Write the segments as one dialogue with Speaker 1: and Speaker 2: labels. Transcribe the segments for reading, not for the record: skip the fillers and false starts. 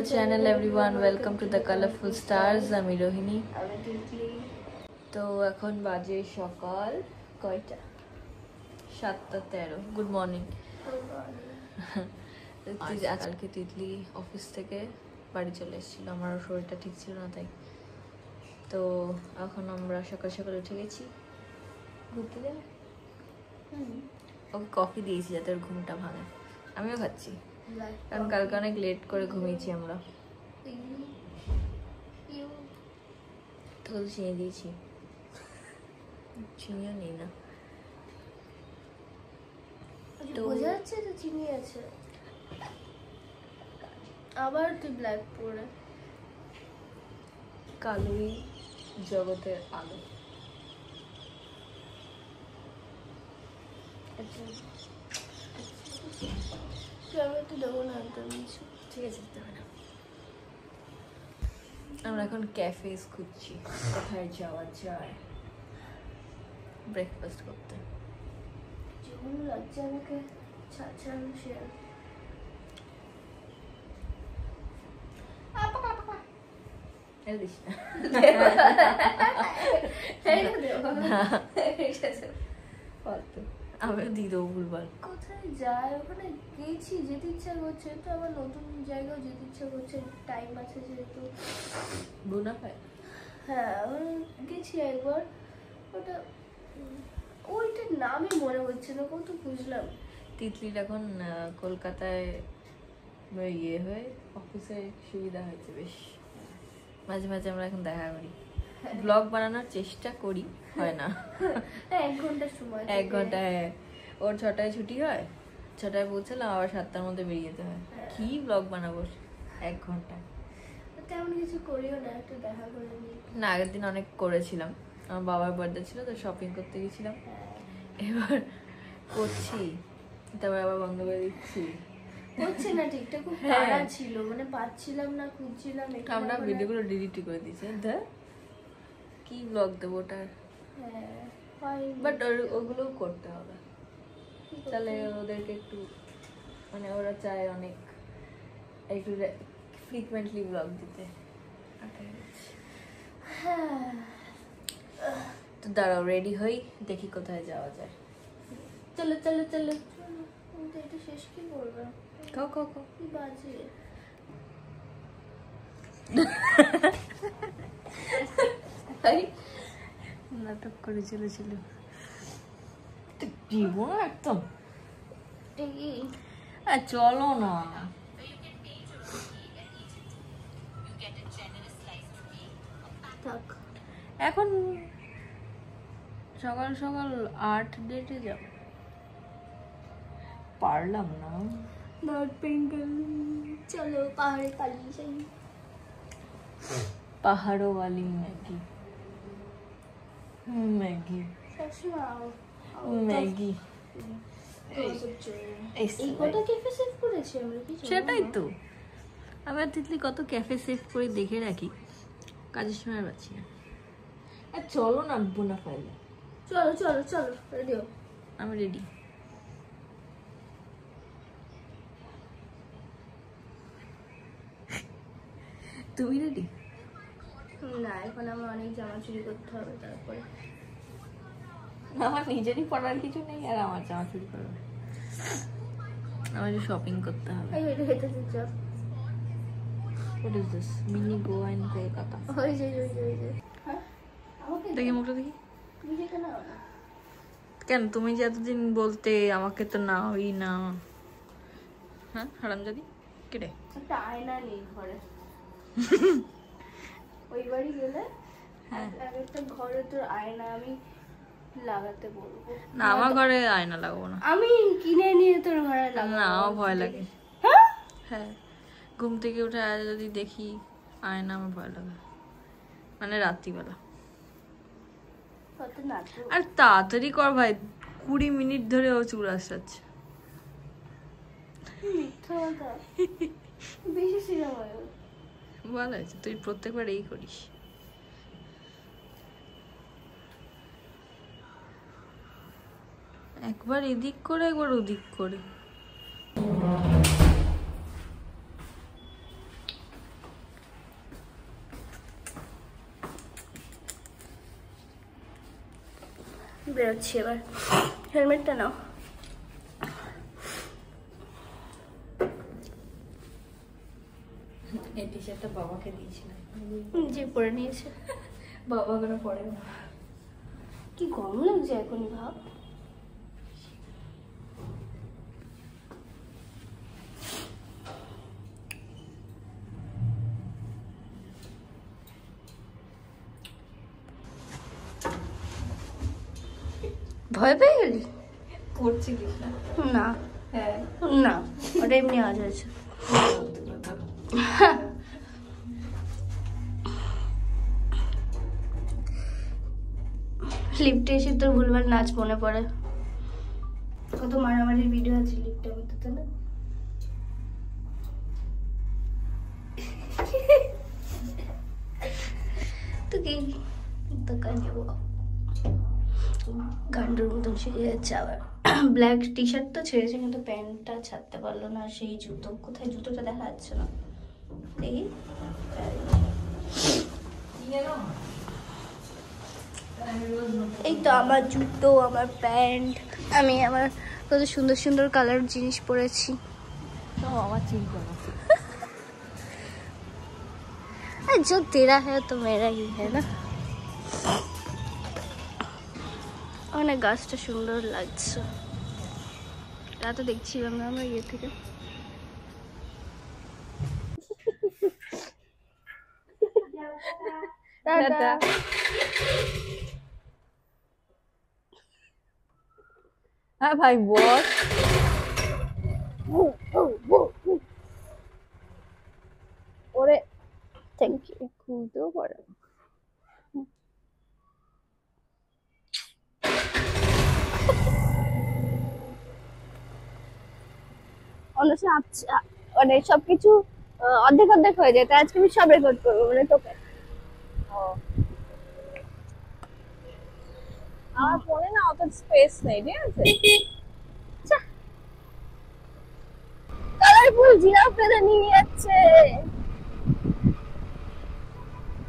Speaker 1: channel everyone, welcome to the colorful stars. আমি রোহিণী। তো এখন বাজে সকাল কয়টা? 7:13। Good morning. আজকে তিতলি অফিস থেকে বাড়ি চলে এসেছিল, আমার শরীরটা ঠিক ছিল না তাই। তো এখন আমরা সকাল সকাল উঠে গেছি ঘুরতে যাবে। ওকে কফি দিয়েছি যাতে ওর ঘুমটা ভাঙে, আমিও খাচ্ছি কারণ কালকে অনেক লেট করে ঘুমিয়েছি আমরা। তো চিনি দিয়েছি, চিনিও নেই না
Speaker 2: তো বোঝা যাচ্ছে তো চিনি আছে। আবার তুই ব্ল্যাক পরে,
Speaker 1: কালোই জগতের আলো।
Speaker 2: আমি একটু দেবো না,
Speaker 1: ঠিক আছে দেবে না। আমরা এখন ক্যাফেস খুঁজছি কোথায় যাওয়া যায় ব্রেকফাস্ট করতে।
Speaker 2: যেমন লাগছে আমাকে ছাড় শেয়ার।
Speaker 1: আমিও দিয়ে দেবো ভুলবার।
Speaker 2: কোথায় যায় ওখানে গেছি, যেতে ইচ্ছা করছে তো, আবার নতুন জায়গাও যেতে ইচ্ছা করছে, টাইম আছে যেহেতু।
Speaker 1: বুনাফায়
Speaker 2: হ্যাঁ গেছি একবার, ওটা ওইটার নামই মনে হচ্ছে না, কত বুঝলাম।
Speaker 1: তিতলির এখন কলকাতায় ইয়ে হয়ে অফিসে সুবিধা হয়েছে বেশ, মাঝে মাঝে আমরা এখন দেখা করি, ব্লগ বানানোর চেষ্টা করি, হয় না।
Speaker 2: 1 ঘন্টার সময়,
Speaker 1: 1 ঘন্টা। হ্যাঁ, ওর 6টায় ছুটি হয়, 6টায় পৌঁছালাম, আবার 7টার মধ্যে বেরিয়ে যেতে হয়। কি ব্লগ বানাবো 1 ঘন্টায়?
Speaker 2: তেমন কিছু করিও না, একটু দেখা করে নিই
Speaker 1: না। আগের দিন অনেক করেছিলাম, আমার বাবার বার্থডে ছিল তো শপিং করতে গেছিলাম, এবার করছি তারপর আবার বন্ধ করে দিচ্ছি।
Speaker 2: হচ্ছে না ঠিকঠাক, খুব তাড়া ছিল, মানে পাচ্ছিলাম না, খুঁজছিলাম।
Speaker 1: আমরা ভিডিওগুলো ডিলিট করে দিয়েছি, কি ব্লগ দেবো ওটার। বাট ওগুলো করতে হবে, তাহলে ওদেরকে একটু, মানে ওরা চায় অনেক একটু ফ্রিকুয়েন্টলি ব্লগ দিতে। তো দাঁড়াও রেডি হই, দেখি কোথায় যাওয়া যায়।
Speaker 2: চলো চলো চলো। এটা শেষ কি করবে?
Speaker 1: খাও খাও খাও।
Speaker 2: কি বাজে
Speaker 1: নাটক করে চলেছিল জীবন একদম। চলো না, এখন সকাল সকাল 8 ডেটে যাব, পারলাম না।
Speaker 2: নট পেঙ্গল, চলো পাহাড়ে পালিয়ে যাই।
Speaker 1: পাহাড়ো वाली मैगी, मैगी मैगी।
Speaker 2: এই কত ক্যাফে সেভ করেছি আমরা, কি
Speaker 1: সেটাই তো, আবার তিতলি কত ক্যাফে সেভ করে দেখে রাখি, কাজের সময় পাচ্ছি না। চলো না বোনা ফাইলে।
Speaker 2: চলো চলো চলো, রেডি হও।
Speaker 1: আমি রেডি। তুমি রেডি?
Speaker 2: না, এখন আমার অনেক জামা চুরি করতে হবে, তারপরে
Speaker 1: আমার নিজেরই পড়ার কিছু নেই আর আমার জামা চুরি করবে, আমার শপিং করতে হবে। What is this? Mini Goa in Kolkata.
Speaker 2: ওই যে আমাকে
Speaker 1: দেখি মুখটা দেখি।
Speaker 2: তুমি যেটা নাও না
Speaker 1: কেন, তুমি যে এতদিন বলতে আমাকে তো নাওই না। হ্যাঁ হারামজাদি কেটে।
Speaker 2: একটা আয়না নেই ঘরে, ওই বাড়ি গেলে একটা ঘরে তোর আয়না আমি লাগাতে বলবো।
Speaker 1: না, আমার ঘরে আয়না লাগাবো না,
Speaker 2: আমি কিনে নিয়ে তোর ঘরে লাগাবো।
Speaker 1: না আমার ভয় লাগে। হ্যাঁ, ঘুম থেকে উঠে যদি দেখি আয়না, আমার ভয় লাগে, মানে রাত্রিবেলা। আর তাড়াতাড়ি কর ভাই, 20 মিনিট ধরে ও চুল আসছে। ভালো আছে, তুই প্রত্যেকবার এই করিস। একবার এদিক করে একবার ওদিক করে।
Speaker 2: বেরোচ্ছি এবার। হেলমেটটা নাও।
Speaker 1: এই টি শার্টটা বাবাকে দিয়েছিলাম,
Speaker 2: যে পরে নিয়েছে।
Speaker 1: বাবা কোনো পরে না।
Speaker 2: কি গরম লাগছে এখন ভাব। ভয় পেয়ে গেলি?
Speaker 1: করছিলিস না?
Speaker 2: না
Speaker 1: হ্যাঁ
Speaker 2: না, ওটা এমনি আওয়াজ হয়েছে। লিফটে এসে তোর ভুলভাল নাচ মনে পড়ে। কত মারামারির ভিডিও আছে লিফটের ভিতরে না? তো কি দোকান যাবো, গান্ডুর মতন সেজে যাচ্ছে আবার। ব্ল্যাক টি শার্ট তো ছেড়েছে কিন্তু প্যান্টটা ছাড়তে পারলো না। সেই জুতো কোথায়, জুতোটা দেখা যাচ্ছে না, দেখি। এই তো আমার জুতো, আমার প্যান্ট। আমি আমার কত সুন্দর সুন্দর কালার জিনিস পরেছি।
Speaker 1: আমার চিন্তা না,
Speaker 2: जो तेरा है तो मेरा ही है ना। অনেক গাছটা সুন্দর লাগছে। রাতে দেখছিলাম না আমরা ইয়ে থেকে।
Speaker 1: টাটা। হ্যাঁ ভাই বস। ওরে
Speaker 2: থ্যাংক ইউ।
Speaker 1: খুলতেও পারে।
Speaker 2: মানে সবকিছু অর্ধেক অর্ধেক হয়ে যায়, তাই আজকে আমি সব রেকর্ড করবো মানে তোকে।
Speaker 1: আমার ফোনে না অত স্পেস নেই, ঠিক আছে?
Speaker 2: কালারফুল জিরাফ পেতে নিয়ে যাচ্ছে।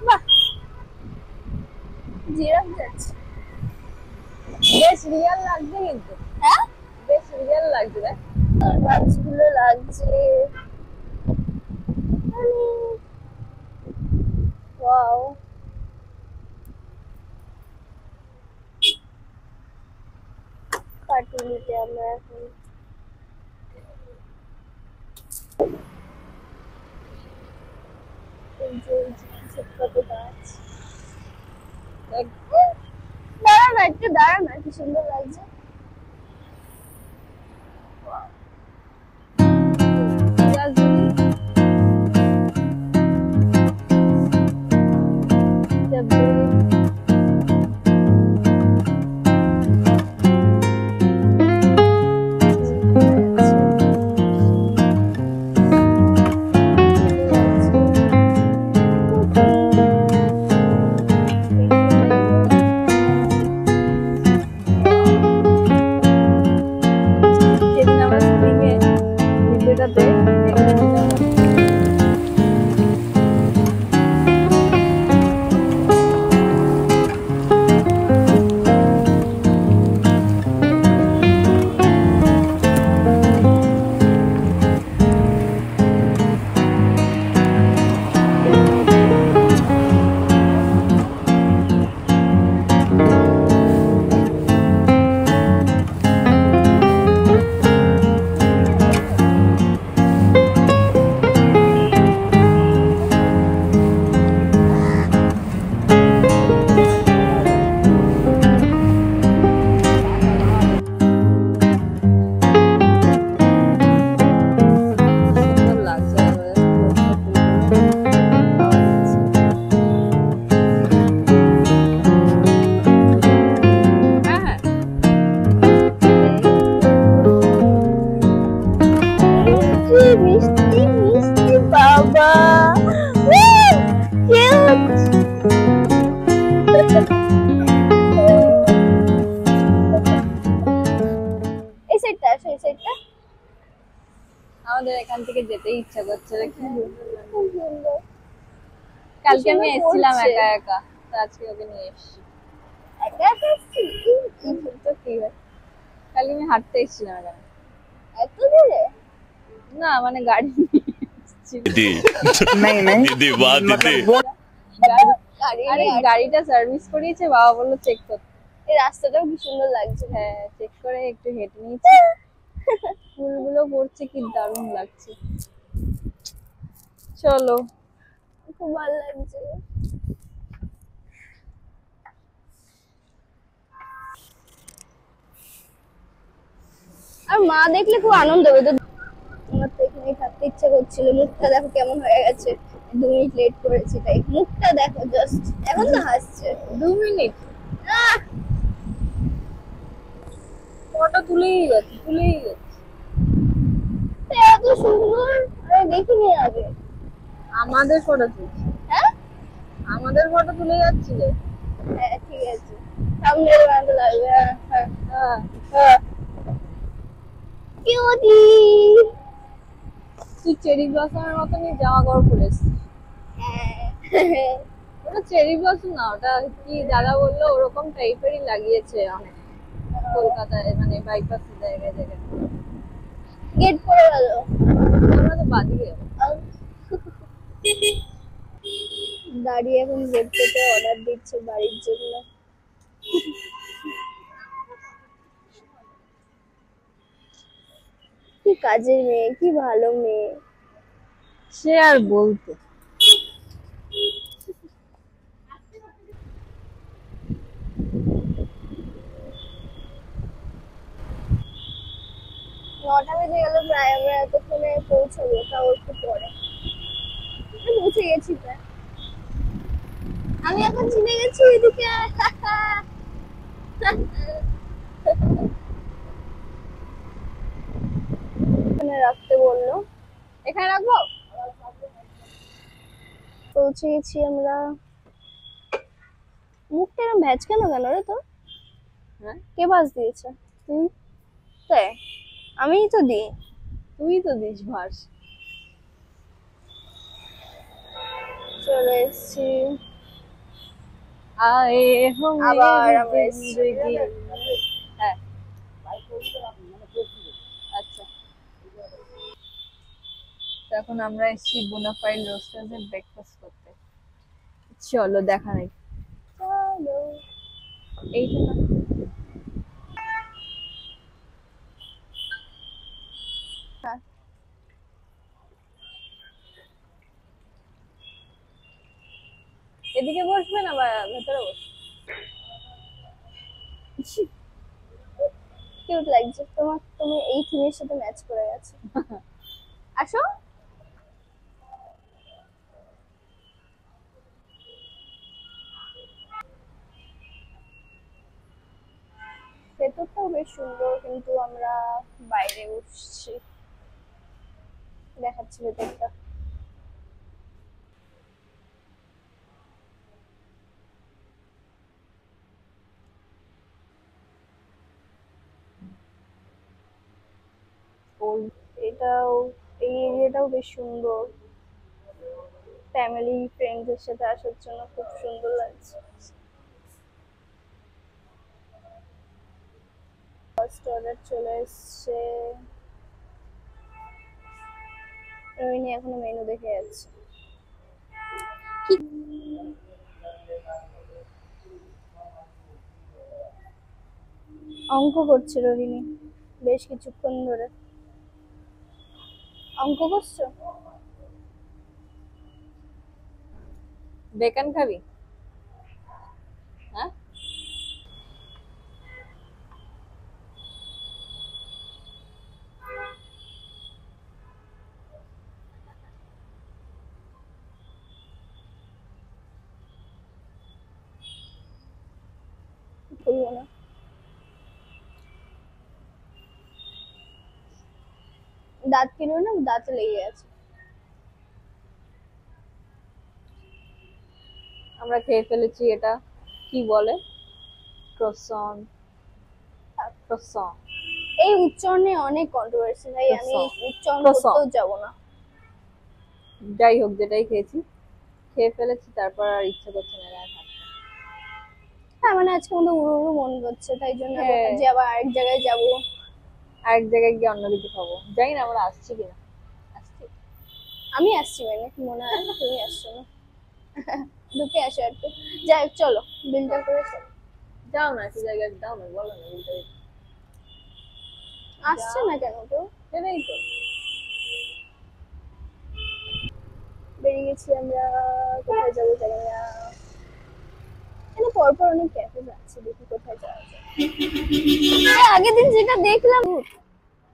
Speaker 2: বাহ, জিরাফ যাচ্ছে,
Speaker 1: বেশ রিয়েল লাগছে কিন্তু।
Speaker 2: হ্যাঁ
Speaker 1: বেশ রিয়েল লাগছে রে।
Speaker 2: গাছগুলো লাগছে। ওয়াও, পাটুলিতে আমরা এখন। এই যে ছোট্ট গাছ। দাঁড়া না, একটু দাঁড়া না, কি সুন্দর লাগছে।
Speaker 1: যেদিন আমরা স্প্রিংয়ে ভিডিওটাতে দেখেছিলাম, সুন্দর লাগছে। হ্যাঁ হ্যাঁ,
Speaker 2: কি মিষ্টি মিষ্টি বাবা, এই সাইডটা আসো, এই সাইডটা।
Speaker 1: আমাদের এখান থেকে যেতে ইচ্ছা করছে রে, কি
Speaker 2: খুব সুন্দর।
Speaker 1: কালকে আমি
Speaker 2: সুন্দর
Speaker 1: এসেছিলাম
Speaker 2: পড়ছে।
Speaker 1: একা একা, তো আজকে ওকে নিয়ে এসেছি।
Speaker 2: একা একা এসেছি?
Speaker 1: তো কি হয়, কালি আমি হাঁটতে এসেছিলাম এখানে।
Speaker 2: এত দূরে?
Speaker 1: না মানে গাড়ি নিয়ে এসেছি।
Speaker 3: नहीं नहीं
Speaker 4: दीदी वाह दीदी
Speaker 1: আরে গাড়িটা সার্ভিস করিয়েছে, বাবা বললো চেক করতে।
Speaker 2: এই রাস্তাটাও কি সুন্দর লাগছে।
Speaker 1: হ্যাঁ, চেক করে একটু হেঁটে নিয়েছি। ফুলগুলো পড়ছে, কি দারুণ লাগছে। চলো,
Speaker 2: খুব ভালো লাগছে। আর মা দেখলে খুব আনন্দ হবে তো। আমার তো এখানেই থাকতে ইচ্ছা করছিল। মুখটা দেখো কেমন হয়ে গেছে, 2 মিনিট লেট করেছি তাই। মুখটা দেখো জাস্ট, এখন তো হাসছে।
Speaker 1: 2 মিনিট ফটো তুলেই গেছে।
Speaker 2: এত সুন্দর আমি দেখিনি আগে।
Speaker 1: আমাদের ফটো তুলছি,
Speaker 2: হ্যাঁ
Speaker 1: আমাদের ফটো তুলে যাচ্ছিলে।
Speaker 2: হ্যাঁ ঠিক আছে, সামনে বানাতে লাগবে। হ্যাঁ
Speaker 1: হ্যাঁ,
Speaker 2: হ্যাঁ কিউটি।
Speaker 1: তুই চেরি ব্লসমের মতনই জামা কাপড় পরে এসেছিস।
Speaker 2: হ্যাঁ
Speaker 1: ওটা চেরি ব্লসম না, ওটা কি দাদা বললো ওরকম টাইপেরই লাগিয়েছে অনেক কলকাতায়, মানে বাইপাসের জায়গায় জায়গায়।
Speaker 2: গেট পড়ে গেল।
Speaker 1: আমরা তো বাদিকে
Speaker 2: দাঁড়িয়ে এখন গেট থেকে অর্ডার দিচ্ছে বাড়ির জন্য। কি কাজের মেয়ে, কি ভালো মেয়ে।
Speaker 1: সে আর বলতে।
Speaker 2: নটা বেজে গেল প্রায়, আমরা এতক্ষণে পৌঁছাবো, তাও একটু পরে। পৌঁছে গেছি প্রায়। আমি এখন চিনে গেছি এদিকে। এখানে রাখতে বললো।
Speaker 1: এখানে রাখবো।
Speaker 2: পৌঁছে গেছি আমরা। মুখটা এরকম ভ্যাজ কেন কেন রে তো?
Speaker 1: হ্যাঁ,
Speaker 2: কে ভাজ দিয়েছে?
Speaker 1: তুই
Speaker 2: তাই আমিই তো দিই।
Speaker 1: তুই তো দিস ভাস।
Speaker 2: চলে এসছি
Speaker 1: আয়ে হো
Speaker 2: আবার
Speaker 1: মেরি
Speaker 2: আমরা এসছি।
Speaker 1: জিন্দেগি। হ্যাঁ, আচ্ছা। তো এখন আমরা এসেছি বোনাফাইড রোস্টার্সে ব্রেকফাস্ট করতে। চলো দেখা নেই
Speaker 2: চলো।
Speaker 1: এইটা না।
Speaker 2: হ্যাঁ
Speaker 1: এদিকে বসবে না বা ভেতরে বসবে?
Speaker 2: কিউট লাগছে তোমার, তুমি এই থিমের সাথে ম্যাচ করে গেছে। আসো। ভেতরটাও বেশ সুন্দর, কিন্তু আমরা বাইরে বসছি, দেখাচ্ছি ভেতরটা। এটাও, এই এরিয়াটাও বেশ সুন্দর। ফ্যামিলি ফ্রেন্ডসদের সাথে আসার জন্য খুব সুন্দর লাগছে। ফার্স্ট অর্ডার চলে এসছে। রোহিণী এখনো মেনু দেখে যাচ্ছে। অঙ্ক করছে রোহিণী বেশ কিছুক্ষণ ধরে। অঙ্ক করছো?
Speaker 1: বেকন খাবি? হ্যাঁ,
Speaker 2: খুলবো না। দাঁত কিনবো না, দাঁতে লেগে আছে।
Speaker 1: আমরা খেয়ে ফেলেছি। এটা কি বলে? ক্রসন। ক্রসন।
Speaker 2: এই উচ্চারণে অনেক কন্ট্রোভার্সি ভাই, আমি উচ্চারণ
Speaker 1: Croissant.
Speaker 2: করতেও যাবো না।
Speaker 1: যাই হোক, যেটাই খেয়েছি খেয়ে ফেলেছি, তারপর আর ইচ্ছা করছে না আর থাকতে।
Speaker 2: হ্যাঁ মানে আজকে আমাদের উড়ু উড়ু মন করছে, তাই জন্য
Speaker 1: হ্যাঁ।
Speaker 2: যে আবার আরেক জায়গায় যাব।
Speaker 1: আরেক জায়গায় গিয়ে অন্য কিছু খাবো, জানি না আমরা আসছি কিনা। আসছি।
Speaker 2: আমি আসছি মানে মনে হয় তুমি আসছো না। ঢুকে আসো একটু, যাই হোক, চলো বিলটা করে চলো।
Speaker 1: যাও না, একটু জায়গায় যাও না, বলো না বলতে।
Speaker 2: আসছে না কেন কেউ?
Speaker 1: সেটাই তো।
Speaker 2: বেরিয়ে গেছি আমরা, কোথায় যাবো জানি না। এখানে পরপর অনেক ক্যাফে আছে, দেখি কোথায় যাওয়া যায়। আগের দিন যেটা দেখলাম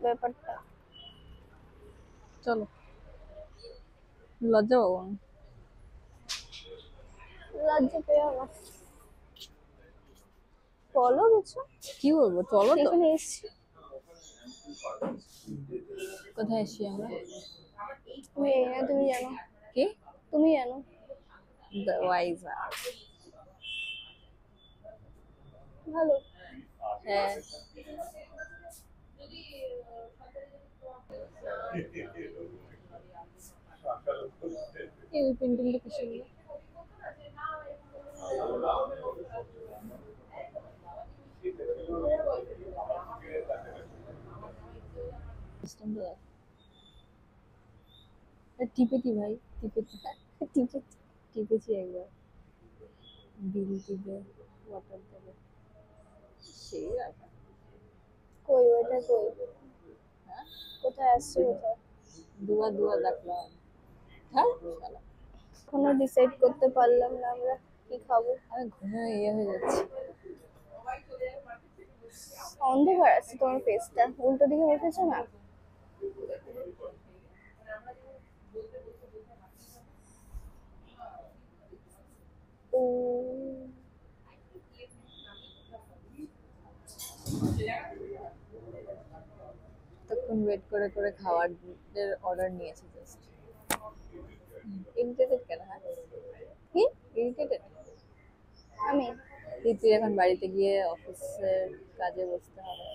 Speaker 2: ব্যাপারটা,
Speaker 1: চলো। লজ্জা পাবো না।
Speaker 2: লজ্জা পেয়ে আমার। বলো কিছু।
Speaker 1: কি বলবো, চলো তো।
Speaker 2: এখানে এসছি।
Speaker 1: কোথায় এসছি আমরা?
Speaker 2: তুমি তুমি জানো।
Speaker 1: কি?
Speaker 2: তুমি জানো।
Speaker 1: ওয়াইজ।
Speaker 2: ভালো।
Speaker 1: হ্যাঁ। এই পেন্টিংটা কিসের? টিপেছি ভাই, টিপেছি। টিপেছি একবার। বিল টিপে ওয়াটার দেবে, সেই আছে।
Speaker 2: কই ওটা কই?
Speaker 1: হ্যাঁ,
Speaker 2: কোথায় আসছে কোথায়?
Speaker 1: দুয়া দুয়া দেখলাম। হ্যাঁ শালা।
Speaker 2: এখনো ডিসাইড করতে পারলাম না আমরা কি খাবো।
Speaker 1: আমি ঘুমে হয়ে যাচ্ছি।
Speaker 2: অন্ধকার আছে তোমার ফেসটা, উল্টো দিকে বসেছো না? ও
Speaker 1: তখন ওয়েট করে করে খাওয়ার অর্ডার নিয়েছি জাস্ট। ইরিটেটেড কেন? হ্যাঁ,
Speaker 2: কি?
Speaker 1: ইরিটেটেড।
Speaker 2: আমি
Speaker 1: তুই এখন বাড়িতে গিয়ে অফিসের কাজে বসতে হবে,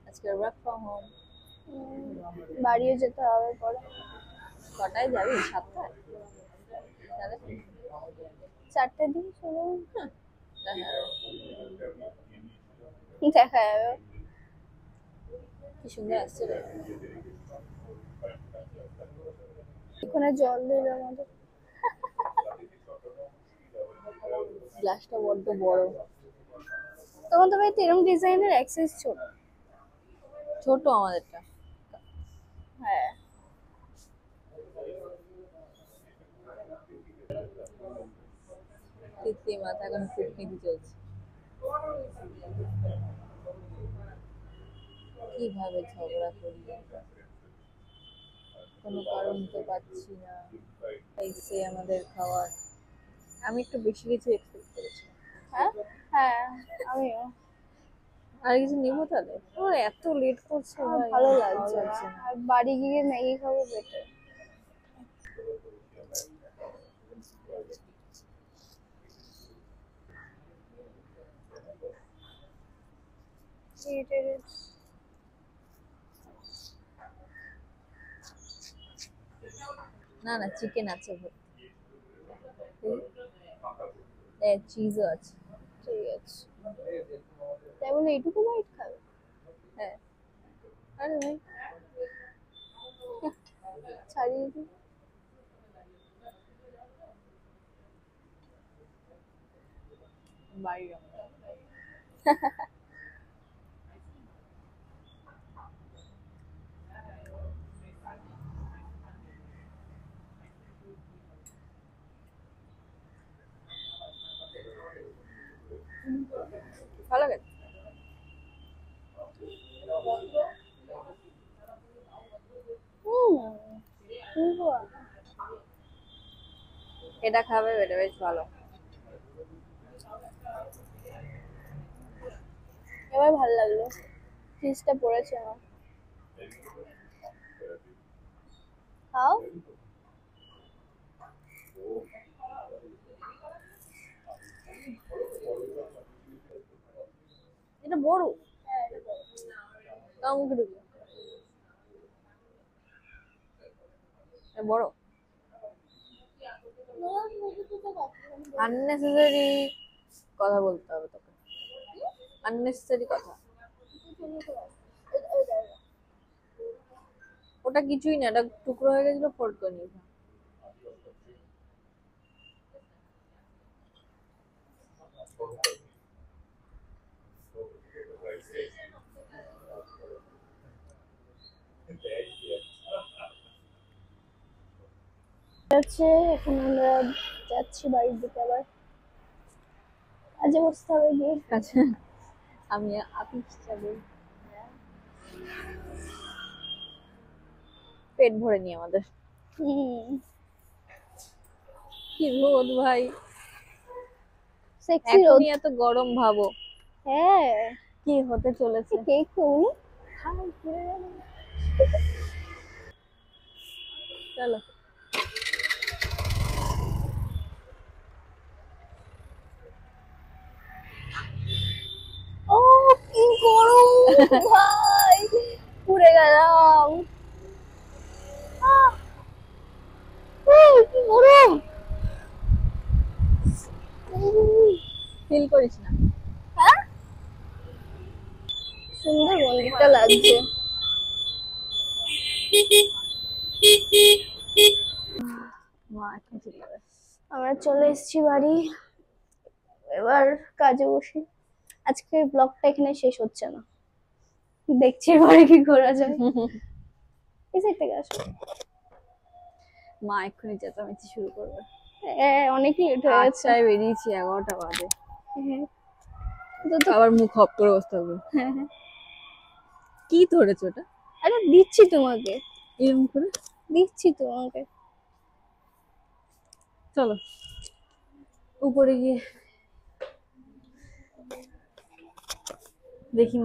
Speaker 1: আজকে ওয়ার্ক ফ্রম হোম।
Speaker 2: বাড়িও যেতে হবে পরে।
Speaker 1: কটায় যাবি? 7টায়? তাহলে
Speaker 2: 4টের দিকে চলে যাবো।
Speaker 1: দেখা
Speaker 2: দেখা যাবে।
Speaker 1: কি সুন্দর আসছে রে।
Speaker 2: এখানে জল দিল আমাদের।
Speaker 1: গ্লাসটা বড্ড বড়।
Speaker 2: তখন তুমি এরকম ডিজাইনের অ্যাক্সেস ছোট।
Speaker 1: ছোট আমাদেরটা।
Speaker 2: হ্যাঁ
Speaker 1: তিতলি মাথা এখন কূটনীতি চলছে, কিভাবে ঝগড়া করি, কোনো কারণ তো পাচ্ছি না। এসে আমাদের খাওয়ার, আমি একটু বেশি কিছু এক্সপেক্ট করেছি।
Speaker 2: হ্যাঁ হ্যাঁ আমিও।
Speaker 1: আর কিছু নিবো তাহলে? ও এত লেট করছে
Speaker 2: আমার
Speaker 1: ভাই,
Speaker 2: ভালো
Speaker 1: আমার
Speaker 2: লাগছে না।
Speaker 1: না।
Speaker 2: আর বাড়ি গিয়ে ম্যাগি খাবো বেটার।
Speaker 1: না না, চিকেন আছে ভাই, চিজও আছে।
Speaker 2: ঠিক আছে, তাই বলে এইটুকু বাইট খাবে?
Speaker 1: হ্যাঁ। আরে ভাই
Speaker 2: ছাড়িয়ে দিই।
Speaker 1: বাড়ি ভালো লাগে। এটা খাবে, এটা বেশ ভালো।
Speaker 2: এবার ভালো লাগলো, চিজটা পড়েছে আমার। খাও।
Speaker 1: এটা বড়, তাও মুখে ঢুকবে। বড় আননেসেসারি কথা বলতে হবে তোকে। আননেসেসারি কথা। ওটা কিছুই না, এটা টুকরো হয়ে গেছিল, ফোল্ড করে নিয়েছে।
Speaker 2: হচ্ছে এখন আমরা যাচ্ছি বাড়ির দিকে, আবার কাজে বসতে হবে গিয়ে।
Speaker 1: আচ্ছা, আমি আপিস যাবো, পেট ভরে নি আমাদের। কি রোদ ভাই,
Speaker 2: সেক্সি রোদ।
Speaker 1: এখনই এত গরম, ভাবো
Speaker 2: হ্যাঁ,
Speaker 1: কি হতে চলেছে।
Speaker 2: কেক খাবো।
Speaker 1: চলো।
Speaker 2: ও কি গরম ভাই, পুড়ে গেলাম। কি গরম।
Speaker 1: ফিল করিস না?
Speaker 2: হ্যাঁ, সুন্দর মন্দিরটা লাগছে।
Speaker 1: মা এখন চলে যাবে।
Speaker 2: আমরা চলে এসেছি বাড়ি, এবার কাজে বসি। আজকের ব্লগটা এখানে শেষ হচ্ছে না, দেখছি এবারে কি করা যায়। এই সাইড থেকে আসো।
Speaker 1: মা এক্ষুনি চেঁচামেচি শুরু করবে।
Speaker 2: অনেক লেট হয়ে গেছে।
Speaker 1: 8টায় বেরিয়েছি, 11টা বাজে।
Speaker 2: হ্যাঁ।
Speaker 1: আবার মুখ অফ করে বসতে হবে। কি ধরেছ ওটা?
Speaker 2: আরে দিচ্ছি তোমাকে,
Speaker 1: এরকম করে
Speaker 2: দিচ্ছি তোমাকে।
Speaker 1: চলো উপরে গিয়ে দেখি